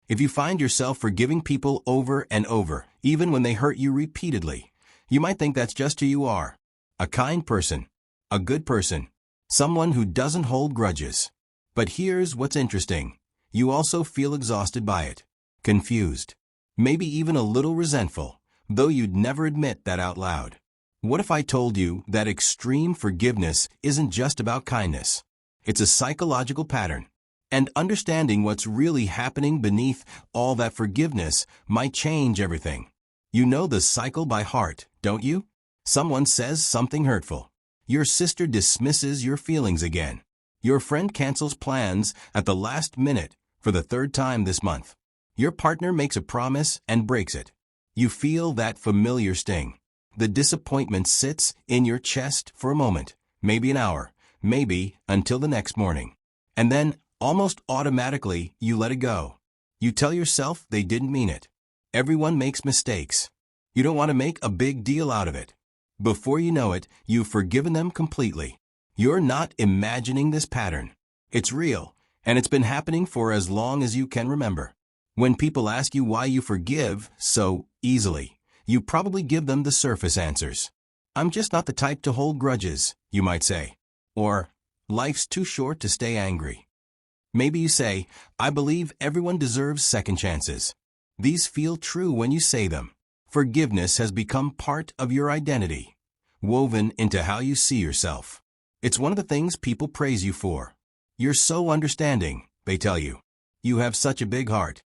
If you find yourself forgiving people over and over, even when they hurt you repeatedly, you might think that's just who you are. A kind person. A good person. Someone who doesn't hold grudges. But here's what's interesting. You also feel exhausted by it. Confused. Maybe even a little resentful, though you'd never admit that out loud. What if I told you that extreme forgiveness isn't just about kindness? It's a psychological pattern. And understanding what's really happening beneath all that forgiveness might change everything. You know the cycle by heart, don't you? Someone says something hurtful. Your sister dismisses your feelings again. Your friend cancels plans at the last minute for the third time this month. Your partner makes a promise and breaks it. You feel that familiar sting. The disappointment sits in your chest for a moment, maybe an hour, maybe until the next morning. And then, almost automatically, you let it go. You tell yourself they didn't mean it. Everyone makes mistakes. You don't want to make a big deal out of it. Before you know it, you've forgiven them completely. You're not imagining this pattern. It's real, and it's been happening for as long as you can remember. When people ask you why you forgive so easily, you probably give them the surface answers. I'm just not the type to hold grudges, you might say. Or, life's too short to stay angry. Maybe you say, I believe everyone deserves second chances. These feel true when you say them. Forgiveness has become part of your identity, woven into how you see yourself. It's one of the things people praise you for. You're so understanding, they tell you. You have such a big heart.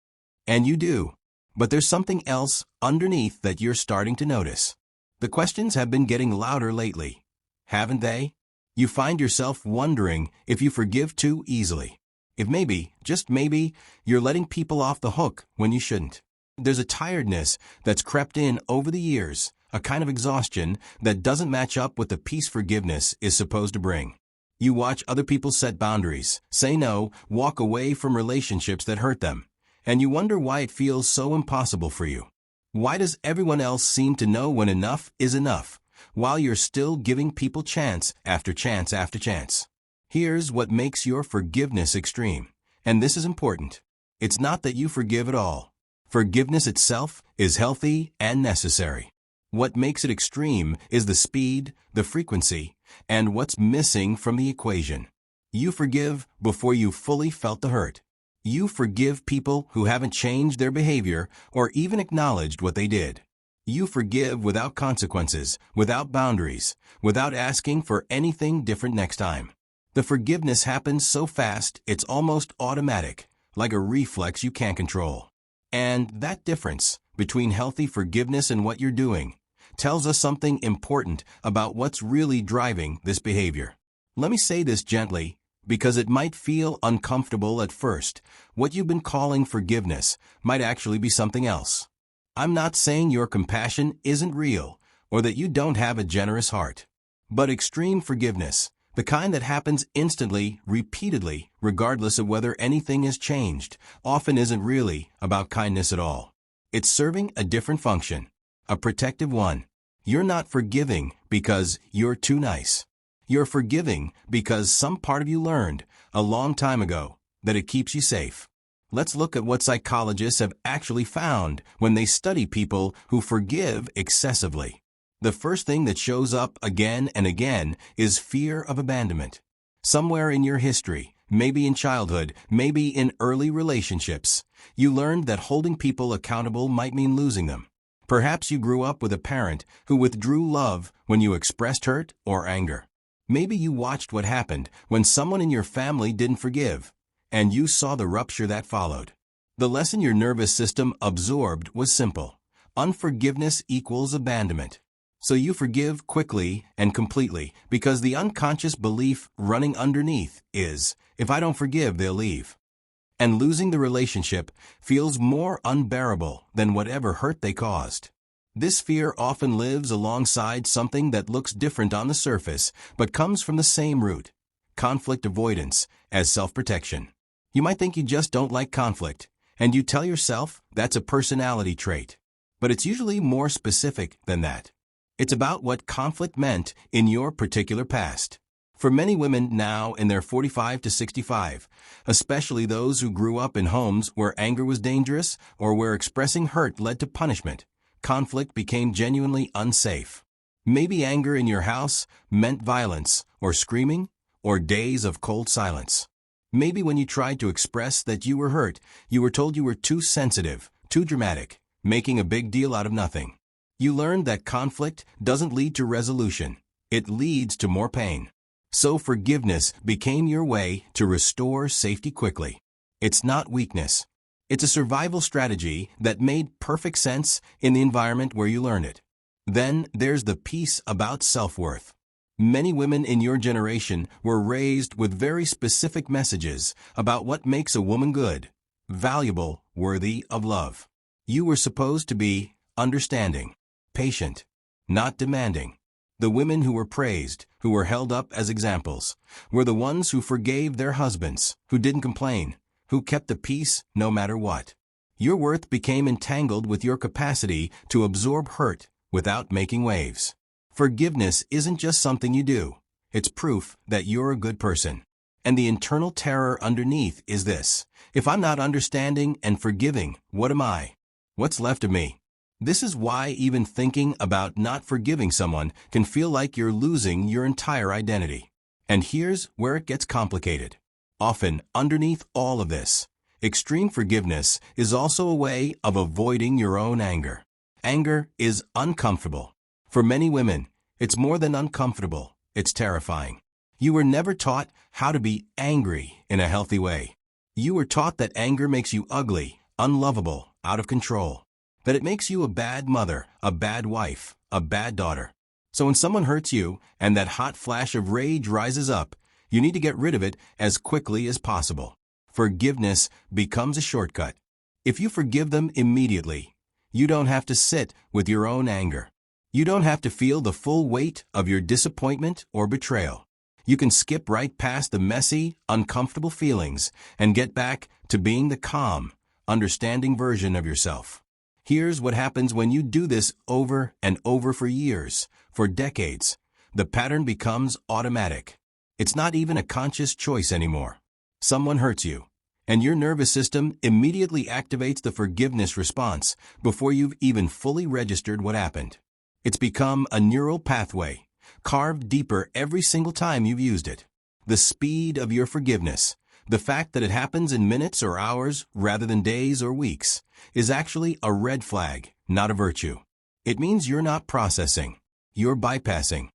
And you do. But there's something else underneath that you're starting to notice. The questions have been getting louder lately, haven't they? You find yourself wondering if you forgive too easily. If maybe, just maybe, you're letting people off the hook when you shouldn't. There's a tiredness that's crept in over the years, a kind of exhaustion that doesn't match up with the peace forgiveness is supposed to bring. You watch other people set boundaries, say no, walk away from relationships that hurt them, and you wonder why it feels so impossible for you. Why does everyone else seem to know when enough is enough, while you're still giving people chance after chance after chance? Here's what makes your forgiveness extreme, and this is important. It's not that you forgive at all. Forgiveness itself is healthy and necessary. What makes it extreme is the speed, the frequency, and what's missing from the equation. You forgive before you fully felt the hurt. You forgive people who haven't changed their behavior or even acknowledged what they did. You forgive without consequences, without boundaries, without asking for anything different next time. The forgiveness happens so fast it's almost automatic, like a reflex you can't control. And that difference between healthy forgiveness and what you're doing tells us something important about what's really driving this behavior. Let me say this gently, because it might feel uncomfortable at first. What you've been calling forgiveness might actually be something else. I'm not saying your compassion isn't real or that you don't have a generous heart. But extreme forgiveness, the kind that happens instantly, repeatedly, regardless of whether anything has changed, often isn't really about kindness at all. It's serving a different function, a protective one. You're not forgiving because you're too nice. You're forgiving because some part of you learned, a long time ago, that it keeps you safe. Let's look at what psychologists have actually found when they study people who forgive excessively. The first thing that shows up again and again is fear of abandonment. Somewhere in your history, maybe in childhood, maybe in early relationships, you learned that holding people accountable might mean losing them. Perhaps you grew up with a parent who withdrew love when you expressed hurt or anger. Maybe you watched what happened when someone in your family didn't forgive, and you saw the rupture that followed. The lesson your nervous system absorbed was simple. Unforgiveness equals abandonment. So you forgive quickly and completely because the unconscious belief running underneath is, if I don't forgive, they'll leave. And losing the relationship feels more unbearable than whatever hurt they caused. This fear often lives alongside something that looks different on the surface but comes from the same root, conflict avoidance, as self-protection. You might think you just don't like conflict, and you tell yourself that's a personality trait. But it's usually more specific than that. It's about what conflict meant in your particular past. For many women now in their 45 to 65, especially those who grew up in homes where anger was dangerous or where expressing hurt led to punishment, conflict became genuinely unsafe. Maybe anger in your house meant violence, or screaming, or days of cold silence. Maybe when you tried to express that you were hurt, you were told you were too sensitive, too dramatic, making a big deal out of nothing. You learned that conflict doesn't lead to resolution. It leads to more pain. So forgiveness became your way to restore safety quickly. It's not weakness. It's a survival strategy that made perfect sense in the environment where you learned it. Then there's the piece about self-worth. Many women in your generation were raised with very specific messages about what makes a woman good, valuable, worthy of love. You were supposed to be understanding, patient, not demanding. The women who were praised, who were held up as examples, were the ones who forgave their husbands, who didn't complain, who kept the peace no matter what. Your worth became entangled with your capacity to absorb hurt without making waves. Forgiveness isn't just something you do. It's proof that you're a good person. And the internal terror underneath is this: if I'm not understanding and forgiving, what am I? What's left of me? This is why even thinking about not forgiving someone can feel like you're losing your entire identity. And here's where it gets complicated. Often, underneath all of this, extreme forgiveness is also a way of avoiding your own anger. Anger is uncomfortable. For many women, it's more than uncomfortable, it's terrifying. You were never taught how to be angry in a healthy way. You were taught that anger makes you ugly, unlovable, out of control. That it makes you a bad mother, a bad wife, a bad daughter. So when someone hurts you and that hot flash of rage rises up, you need to get rid of it as quickly as possible. Forgiveness becomes a shortcut. If you forgive them immediately, you don't have to sit with your own anger. You don't have to feel the full weight of your disappointment or betrayal. You can skip right past the messy, uncomfortable feelings and get back to being the calm, understanding version of yourself. Here's what happens when you do this over and over for years, for decades. The pattern becomes automatic. It's not even a conscious choice anymore. Someone hurts you, and your nervous system immediately activates the forgiveness response before you've even fully registered what happened. It's become a neural pathway, carved deeper every single time you've used it. The speed of your forgiveness, the fact that it happens in minutes or hours rather than days or weeks, is actually a red flag, not a virtue. It means you're not processing. You're bypassing.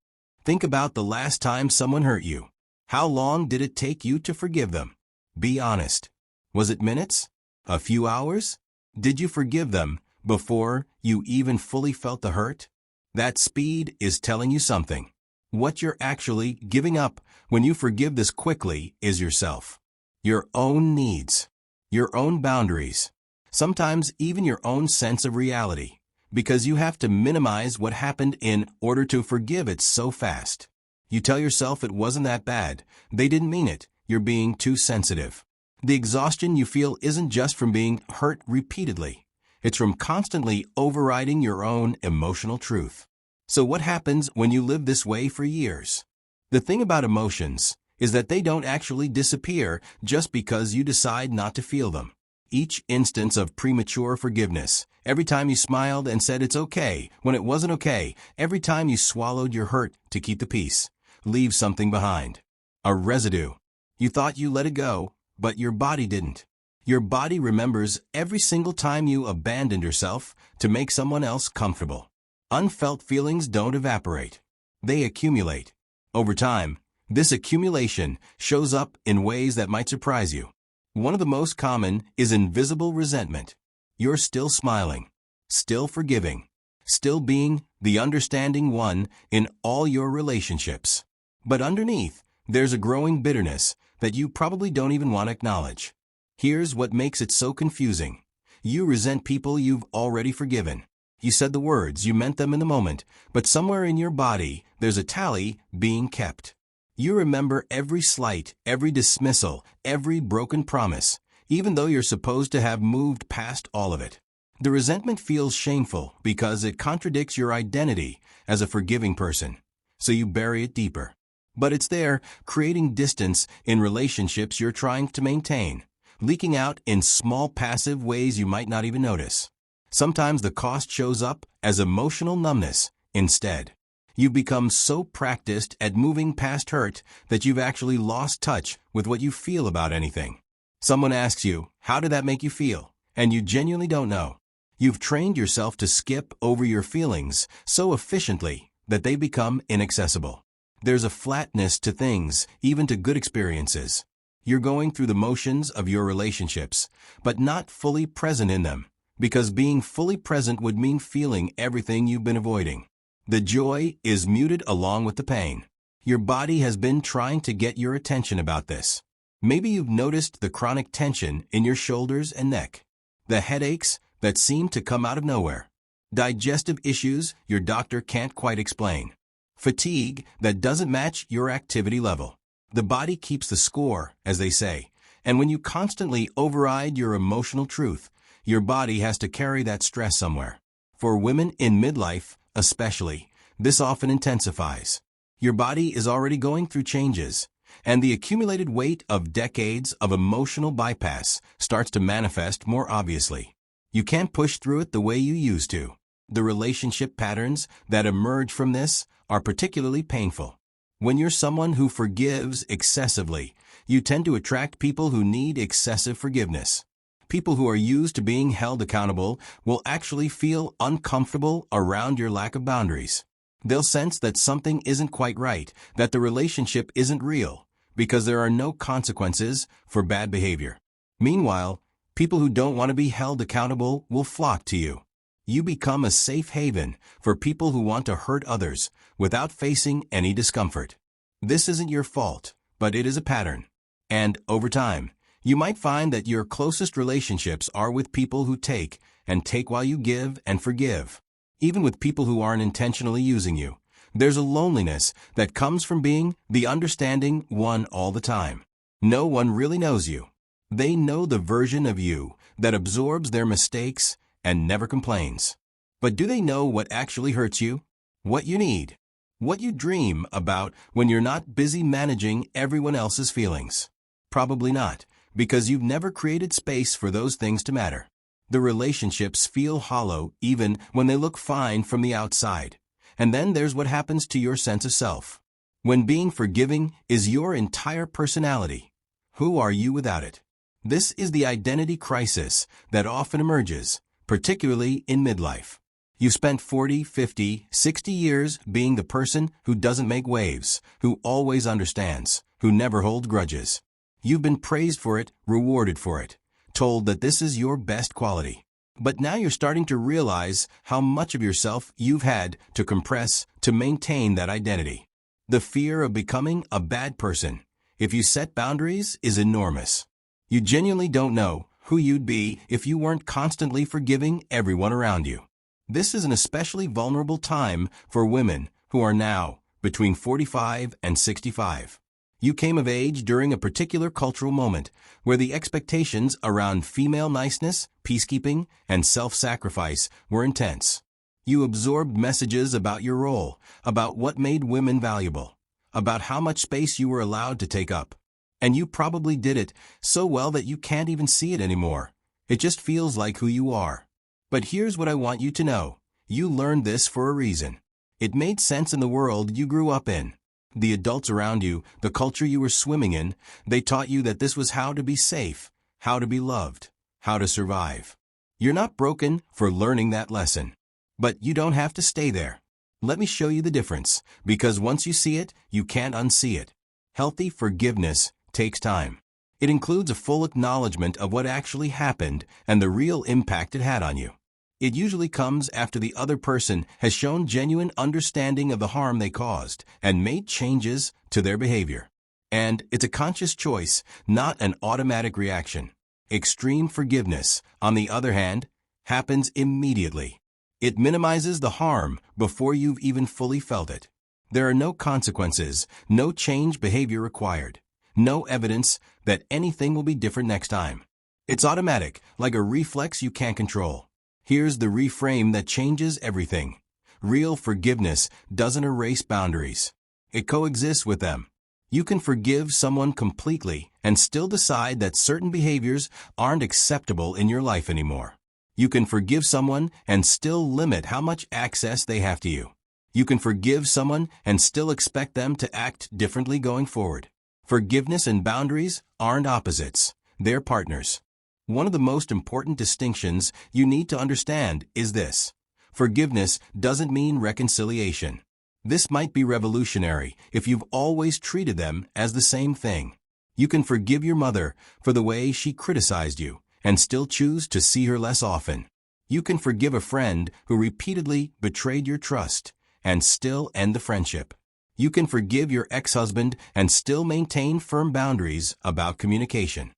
Think about the last time someone hurt you. How long did it take you to forgive them? Be honest. Was it minutes? A few hours? Did you forgive them before you even fully felt the hurt? That speed is telling you something. What you're actually giving up when you forgive this quickly is yourself. Your own needs. Your own boundaries. Sometimes even your own sense of reality. Because you have to minimize what happened in order to forgive it so fast. You tell yourself it wasn't that bad. They didn't mean it. You're being too sensitive. The exhaustion you feel isn't just from being hurt repeatedly. It's from constantly overriding your own emotional truth. So what happens when you live this way for years? The thing about emotions is that they don't actually disappear just because you decide not to feel them. Each instance of premature forgiveness, every time you smiled and said it's okay when it wasn't okay, every time you swallowed your hurt to keep the peace, leaves something behind. A residue. You thought you let it go, but your body didn't. Your body remembers every single time you abandoned yourself to make someone else comfortable. Unfelt feelings don't evaporate. They accumulate. Over time, this accumulation shows up in ways that might surprise you. One of the most common is invisible resentment. You're still smiling, still forgiving, still being the understanding one in all your relationships. But underneath, there's a growing bitterness that you probably don't even want to acknowledge. Here's what makes it so confusing. You resent people you've already forgiven. You said the words, you meant them in the moment, but somewhere in your body, there's a tally being kept. You remember every slight, every dismissal, every broken promise, even though you're supposed to have moved past all of it. The resentment feels shameful because it contradicts your identity as a forgiving person, so you bury it deeper. But it's there, creating distance in relationships you're trying to maintain, leaking out in small passive ways you might not even notice. Sometimes the cost shows up as emotional numbness instead. You've become so practiced at moving past hurt that you've actually lost touch with what you feel about anything. Someone asks you, "How did that make you feel?" And you genuinely don't know. You've trained yourself to skip over your feelings so efficiently that they become inaccessible. There's a flatness to things, even to good experiences. You're going through the motions of your relationships, but not fully present in them, because being fully present would mean feeling everything you've been avoiding. The joy is muted along with the pain. Your body has been trying to get your attention about this. Maybe you've noticed the chronic tension in your shoulders and neck, the headaches that seem to come out of nowhere, digestive issues your doctor can't quite explain, fatigue that doesn't match your activity level. The body keeps the score, as they say, and when you constantly override your emotional truth, your body has to carry that stress somewhere. For women in midlife, especially, this often intensifies. Your body is already going through changes, and the accumulated weight of decades of emotional bypass starts to manifest more obviously. You can't push through it the way you used to. The relationship patterns that emerge from this are particularly painful. When you're someone who forgives excessively, you tend to attract people who need excessive forgiveness. People who are used to being held accountable will actually feel uncomfortable around your lack of boundaries. They'll sense that something isn't quite right, that the relationship isn't real, because there are no consequences for bad behavior. Meanwhile, people who don't want to be held accountable will flock to you. You become a safe haven for people who want to hurt others without facing any discomfort. This isn't your fault, but it is a pattern. And over time, you might find that your closest relationships are with people who take, and take while you give and forgive. Even with people who aren't intentionally using you, there's a loneliness that comes from being the understanding one all the time. No one really knows you. They know the version of you that absorbs their mistakes and never complains. But do they know what actually hurts you? What you need? What you dream about when you're not busy managing everyone else's feelings? Probably not, because you've never created space for those things to matter. The relationships feel hollow even when they look fine from the outside. And then there's what happens to your sense of self. When being forgiving is your entire personality, who are you without it? This is the identity crisis that often emerges, particularly in midlife. You've spent 40, 50, 60 years being the person who doesn't make waves, who always understands, who never holds grudges. You've been praised for it, rewarded for it, told that this is your best quality. But now you're starting to realize how much of yourself you've had to compress to maintain that identity. The fear of becoming a bad person, if you set boundaries, is enormous. You genuinely don't know who you'd be if you weren't constantly forgiving everyone around you. This is an especially vulnerable time for women who are now between 45 and 65. You came of age during a particular cultural moment where the expectations around female niceness, peacekeeping, and self-sacrifice were intense. You absorbed messages about your role, about what made women valuable, about how much space you were allowed to take up. And you probably did it so well that you can't even see it anymore. It just feels like who you are. But here's what I want you to know. You learned this for a reason. It made sense in the world you grew up in. The adults around you, the culture you were swimming in, they taught you that this was how to be safe, how to be loved, how to survive. You're not broken for learning that lesson. But you don't have to stay there. Let me show you the difference, because once you see it, you can't unsee it. Healthy forgiveness takes time. It includes a full acknowledgement of what actually happened and the real impact it had on you. It usually comes after the other person has shown genuine understanding of the harm they caused and made changes to their behavior. And it's a conscious choice, not an automatic reaction. Extreme forgiveness, on the other hand, happens immediately. It minimizes the harm before you've even fully felt it. There are no consequences, no change behavior required, no evidence that anything will be different next time. It's automatic, like a reflex you can't control. Here's the reframe that changes everything. Real forgiveness doesn't erase boundaries. It coexists with them. You can forgive someone completely and still decide that certain behaviors aren't acceptable in your life anymore. You can forgive someone and still limit how much access they have to you. You can forgive someone and still expect them to act differently going forward. Forgiveness and boundaries aren't opposites. They're partners. One of the most important distinctions you need to understand is this. Forgiveness doesn't mean reconciliation. This might be revolutionary if you've always treated them as the same thing. You can forgive your mother for the way she criticized you and still choose to see her less often. You can forgive a friend who repeatedly betrayed your trust and still end the friendship. You can forgive your ex-husband and still maintain firm boundaries about communication.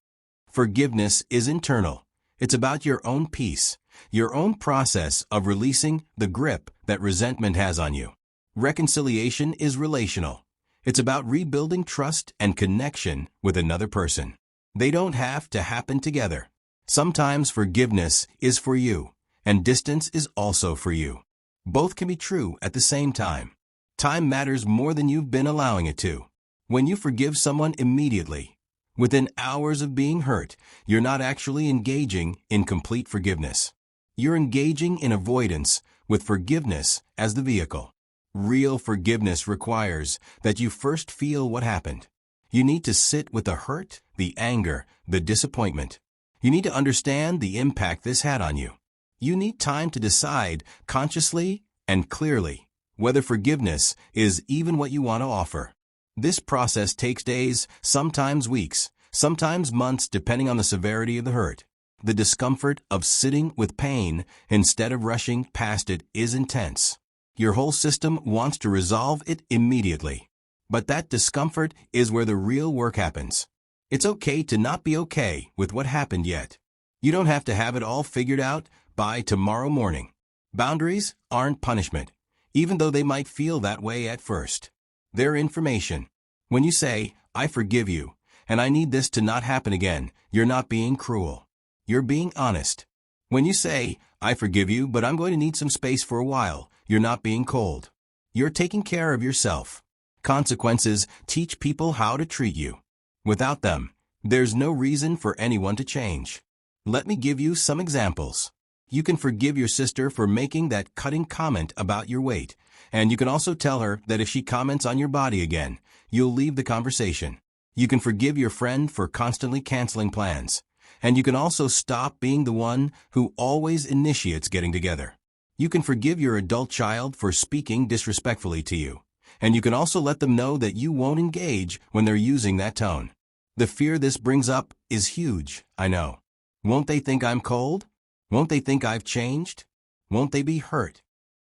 Forgiveness is internal. It's about your own peace, your own process of releasing the grip that resentment has on you. Reconciliation is relational. It's about rebuilding trust and connection with another person. They don't have to happen together. Sometimes forgiveness is for you, and distance is also for you. Both can be true at the same time. Time matters more than you've been allowing it to. When you forgive someone immediately, within hours of being hurt, you're not actually engaging in complete forgiveness. You're engaging in avoidance with forgiveness as the vehicle. Real forgiveness requires that you first feel what happened. You need to sit with the hurt, the anger, the disappointment. You need to understand the impact this had on you. You need time to decide consciously and clearly whether forgiveness is even what you want to offer. This process takes days, sometimes weeks, sometimes months depending on the severity of the hurt. The discomfort of sitting with pain instead of rushing past it is intense. Your whole system wants to resolve it immediately. But that discomfort is where the real work happens. It's okay to not be okay with what happened yet. You don't have to have it all figured out by tomorrow morning. Boundaries aren't punishment, even though they might feel that way at first. They're information. When you say, "I forgive you, and I need this to not happen again," you're not being cruel. You're being honest. When you say, "I forgive you, but I'm going to need some space for a while," you're not being cold. You're taking care of yourself. Consequences teach people how to treat you. Without them, there's no reason for anyone to change. Let me give you some examples. You can forgive your sister for making that cutting comment about your weight, and you can also tell her that if she comments on your body again, you'll leave the conversation. You can forgive your friend for constantly canceling plans, and you can also stop being the one who always initiates getting together. You can forgive your adult child for speaking disrespectfully to you, and you can also let them know that you won't engage when they're using that tone. The fear this brings up is huge, I know. Won't they think I'm cold? Won't they think I've changed? Won't they be hurt?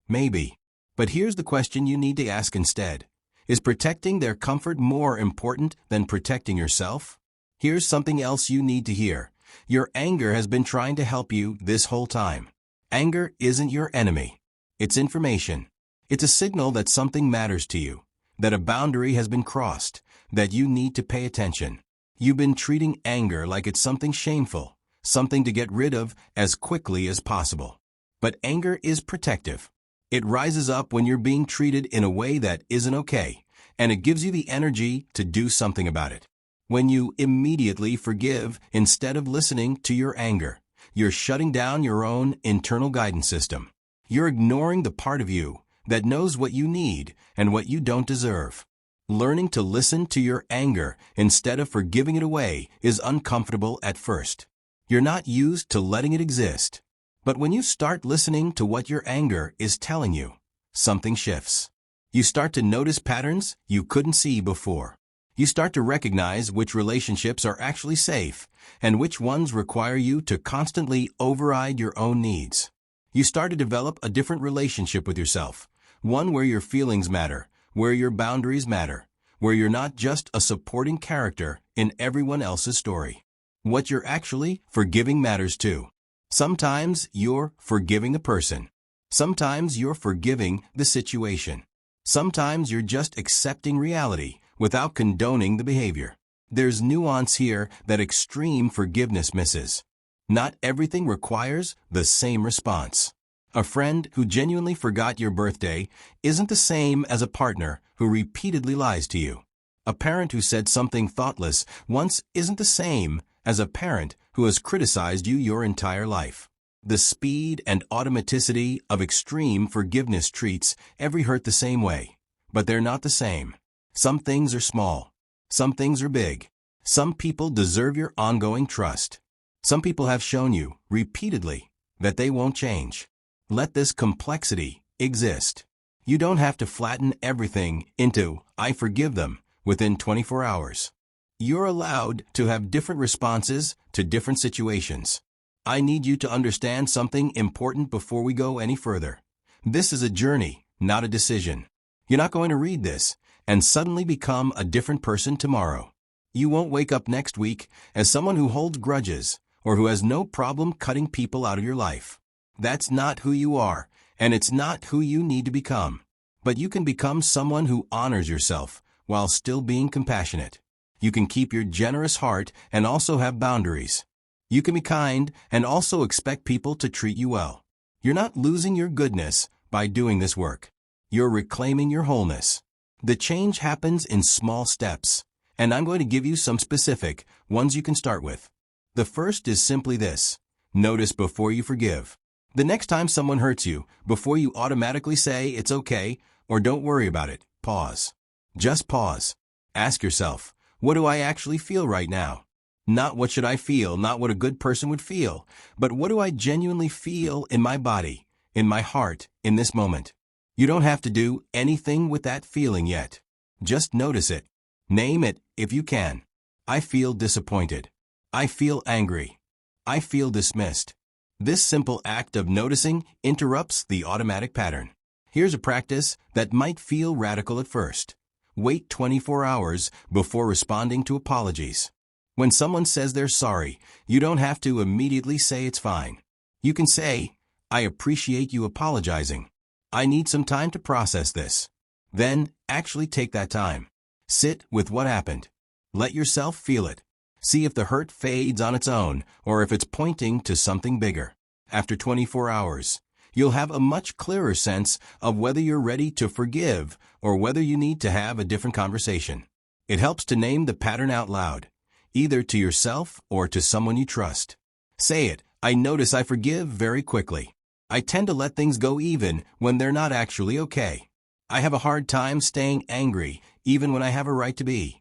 Maybe. But here's the question you need to ask instead. Is protecting their comfort more important than protecting yourself? Here's something else you need to hear. Your anger has been trying to help you this whole time. Anger isn't your enemy. It's information. It's a signal that something matters to you, that a boundary has been crossed, that you need to pay attention. You've been treating anger like it's something shameful, something to get rid of as quickly as possible. But anger is protective. It rises up when you're being treated in a way that isn't okay, and it gives you the energy to do something about it. When you immediately forgive instead of listening to your anger, you're shutting down your own internal guidance system. You're ignoring the part of you that knows what you need and what you don't deserve. Learning to listen to your anger instead of forgiving it away is uncomfortable at first. You're not used to letting it exist. But when you start listening to what your anger is telling you, something shifts. You start to notice patterns you couldn't see before. You start to recognize which relationships are actually safe and which ones require you to constantly override your own needs. You start to develop a different relationship with yourself, one where your feelings matter, where your boundaries matter, where you're not just a supporting character in everyone else's story. What you're actually forgiving matters too. Sometimes you're forgiving the person. Sometimes you're forgiving the situation. Sometimes you're just accepting reality without condoning the behavior. There's nuance here that extreme forgiveness misses. Not everything requires the same response. A friend who genuinely forgot your birthday isn't the same as a partner who repeatedly lies to you. A parent who said something thoughtless once isn't the same as a parent who has criticized you your entire life. The speed and automaticity of extreme forgiveness treats every hurt the same way, but they're not the same. Some things are small. Some things are big. Some people deserve your ongoing trust. Some people have shown you, repeatedly, that they won't change. Let this complexity exist. You don't have to flatten everything into, "I forgive them," within 24 hours. You're allowed to have different responses to different situations. I need you to understand something important before we go any further. This is a journey, not a decision. You're not going to read this and suddenly become a different person tomorrow. You won't wake up next week as someone who holds grudges or who has no problem cutting people out of your life. That's not who you are, and it's not who you need to become. But you can become someone who honors yourself while still being compassionate. You can keep your generous heart and also have boundaries. You can be kind and also expect people to treat you well. You're not losing your goodness by doing this work. You're reclaiming your wholeness. The change happens in small steps, and I'm going to give you some specific ones you can start with. The first is simply this: notice before you forgive. The next time someone hurts you, before you automatically say it's okay or don't worry about it, pause. Just pause. Ask yourself, what do I actually feel right now? Not what should I feel, not what a good person would feel, but what do I genuinely feel in my body, in my heart, in this moment? You don't have to do anything with that feeling yet. Just notice it. Name it if you can. I feel disappointed. I feel angry. I feel dismissed. This simple act of noticing interrupts the automatic pattern. Here's a practice that might feel radical at first. Wait 24 hours before responding to apologies. When someone says they're sorry, you don't have to immediately say it's fine. You can say, "I appreciate you apologizing. I need some time to process this." Then, actually take that time. Sit with what happened. Let yourself feel it. See if the hurt fades on its own or if it's pointing to something bigger. After 24 hours, you'll have a much clearer sense of whether you're ready to forgive or whether you need to have a different conversation. It helps to name the pattern out loud, either to yourself or to someone you trust. Say it: "I notice I forgive very quickly. I tend to let things go even when they're not actually okay. I have a hard time staying angry even when I have a right to be."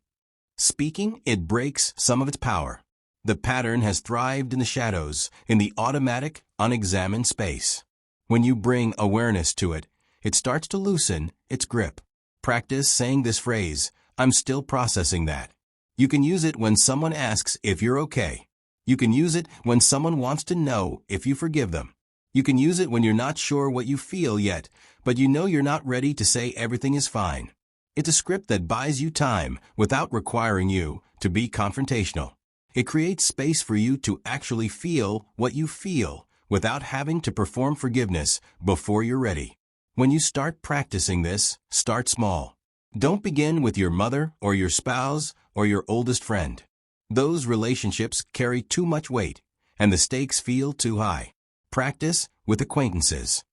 Speaking, it breaks some of its power. The pattern has thrived in the shadows, in the automatic, unexamined space. When you bring awareness to it, it starts to loosen its grip. Practice saying this phrase: "I'm still processing that." You can use it when someone asks if you're okay. You can use it when someone wants to know if you forgive them. You can use it when you're not sure what you feel yet, but you know you're not ready to say everything is fine. It's a script that buys you time without requiring you to be confrontational. It creates space for you to actually feel what you feel without having to perform forgiveness before you're ready. When you start practicing this, start small. Don't begin with your mother or your spouse or your oldest friend. Those relationships carry too much weight, and the stakes feel too high. Practice with acquaintances.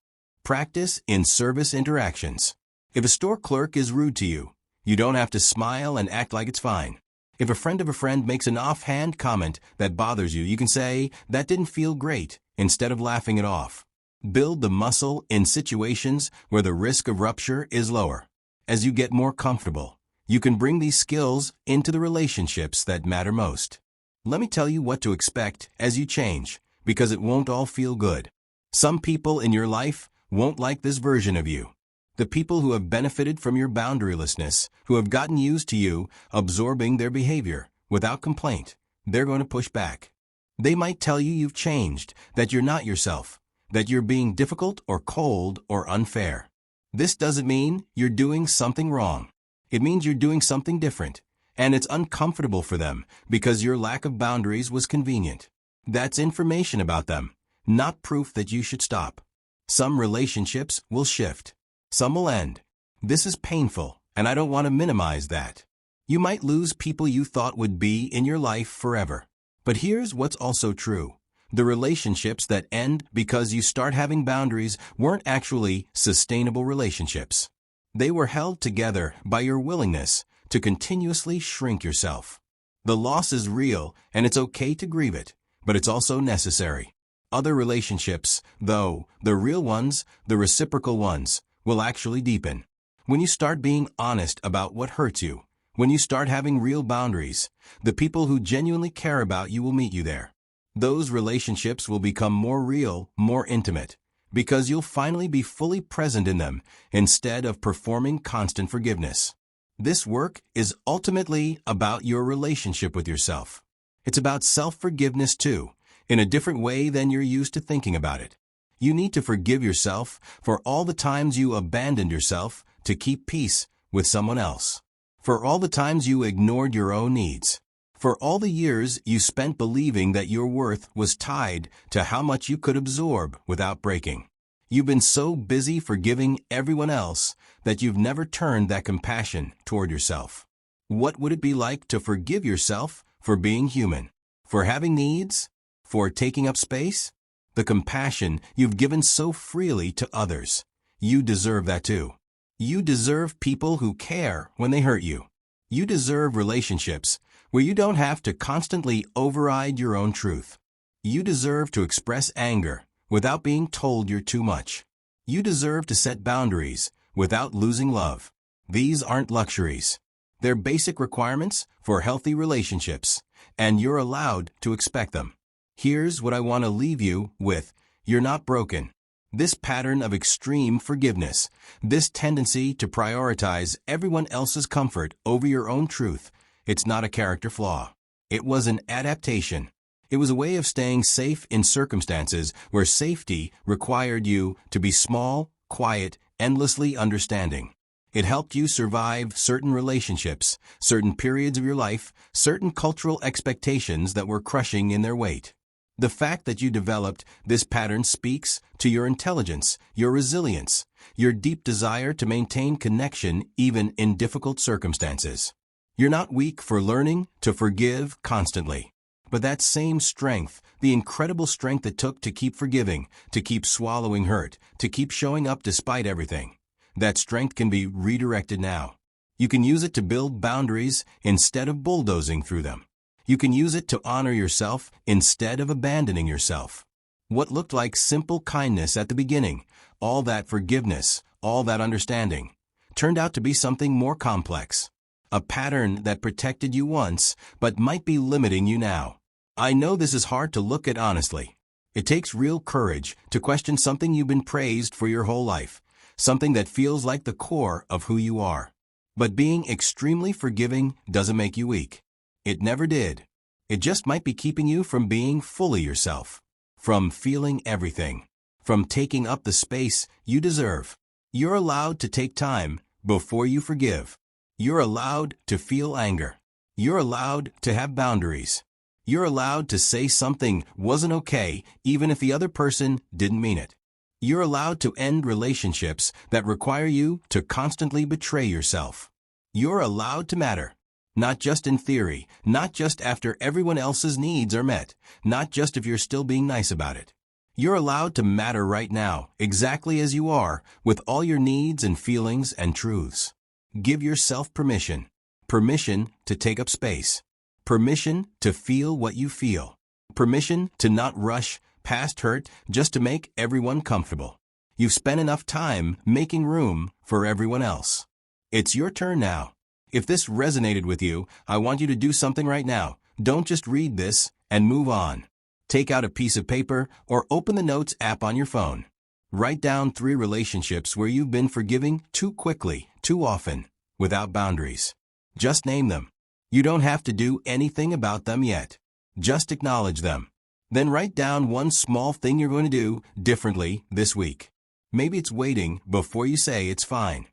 Practice in service interactions. If a store clerk is rude to you, you don't have to smile and act like it's fine. If a friend of a friend makes an offhand comment that bothers you, you can say, "That didn't feel great," instead of laughing it off. Build the muscle in situations where the risk of rupture is lower. As you get more comfortable, you can bring these skills into the relationships that matter most. Let me tell you what to expect as you change, because it won't all feel good. Some people in your life won't like this version of you. The people who have benefited from your boundarylessness, who have gotten used to you absorbing their behavior without complaint, they're going to push back. They might tell you you've changed, that you're not yourself, that you're being difficult or cold or unfair. This doesn't mean you're doing something wrong. It means you're doing something different, and it's uncomfortable for them because your lack of boundaries was convenient. That's information about them, not proof that you should stop. Some relationships will shift. Some will end. This is painful, and I don't want to minimize that. You might lose people you thought would be in your life forever. But here's what's also true. The relationships that end because you start having boundaries weren't actually sustainable relationships. They were held together by your willingness to continuously shrink yourself. The loss is real, and it's okay to grieve it, but it's also necessary. Other relationships, though, the real ones, the reciprocal ones, will actually deepen. When you start being honest about what hurts you, when you start having real boundaries, the people who genuinely care about you will meet you there. Those relationships will become more real, more intimate, because you'll finally be fully present in them instead of performing constant forgiveness. This work is ultimately about your relationship with yourself. It's about self-forgiveness too, in a different way than you're used to thinking about it. You need to forgive yourself for all the times you abandoned yourself to keep peace with someone else. For all the times you ignored your own needs. For all the years you spent believing that your worth was tied to how much you could absorb without breaking. You've been so busy forgiving everyone else that you've never turned that compassion toward yourself. What would it be like to forgive yourself for being human? For having needs? For taking up space? The compassion you've given so freely to others. You deserve that too. You deserve people who care when they hurt you. You deserve relationships where you don't have to constantly override your own truth. You deserve to express anger without being told you're too much. You deserve to set boundaries without losing love. These aren't luxuries. They're basic requirements for healthy relationships, and you're allowed to expect them. Here's what I want to leave you with. You're not broken. This pattern of extreme forgiveness, this tendency to prioritize everyone else's comfort over your own truth, it's not a character flaw. It was an adaptation. It was a way of staying safe in circumstances where safety required you to be small, quiet, endlessly understanding. It helped you survive certain relationships, certain periods of your life, certain cultural expectations that were crushing in their weight. The fact that you developed this pattern speaks to your intelligence, your resilience, your deep desire to maintain connection even in difficult circumstances. You're not weak for learning to forgive constantly. But that same strength, the incredible strength it took to keep forgiving, to keep swallowing hurt, to keep showing up despite everything, that strength can be redirected now. You can use it to build boundaries instead of bulldozing through them. You can use it to honor yourself instead of abandoning yourself. What looked like simple kindness at the beginning, all that forgiveness, all that understanding, turned out to be something more complex. A pattern that protected you once, but might be limiting you now. I know this is hard to look at honestly. It takes real courage to question something you've been praised for your whole life, something that feels like the core of who you are. But being extremely forgiving doesn't make you weak. It never did. It just might be keeping you from being fully yourself, from feeling everything, from taking up the space you deserve. You're allowed to take time before you forgive. You're allowed to feel anger. You're allowed to have boundaries. You're allowed to say something wasn't okay even if the other person didn't mean it. You're allowed to end relationships that require you to constantly betray yourself. You're allowed to matter. Not just in theory, not just after everyone else's needs are met, not just if you're still being nice about it. You're allowed to matter right now, exactly as you are, with all your needs and feelings and truths. Give yourself permission. Permission to take up space. Permission to feel what you feel. Permission to not rush past hurt just to make everyone comfortable. You've spent enough time making room for everyone else. It's your turn now. If this resonated with you, I want you to do something right now. Don't just read this and move on. Take out a piece of paper or open the Notes app on your phone. Write down 3 relationships where you've been forgiving too quickly, too often, without boundaries. Just name them. You don't have to do anything about them yet. Just acknowledge them. Then write down one small thing you're going to do differently this week. Maybe it's waiting before you say it's fine.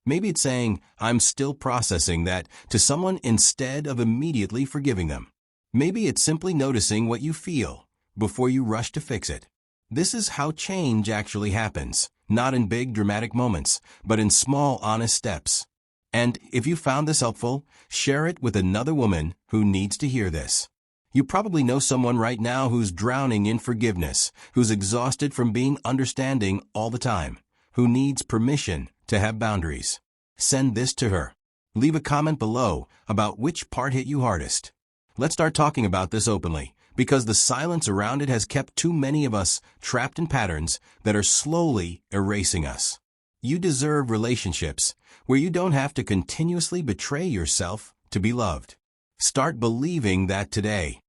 Maybe it's saying, I'm still processing that to someone instead of immediately forgiving them. Maybe it's simply noticing what you feel before you rush to fix it. This is how change actually happens, not in big dramatic moments, but in small honest steps. And if you found this helpful, share it with another woman who needs to hear this. You probably know someone right now who's drowning in forgiveness, who's exhausted from being understanding all the time, who needs permission to have boundaries. Send this to her. Leave a comment below about which part hit you hardest. Let's start talking about this openly, because the silence around it has kept too many of us trapped in patterns that are slowly erasing us. You deserve relationships where you don't have to continuously betray yourself to be loved. Start believing that today.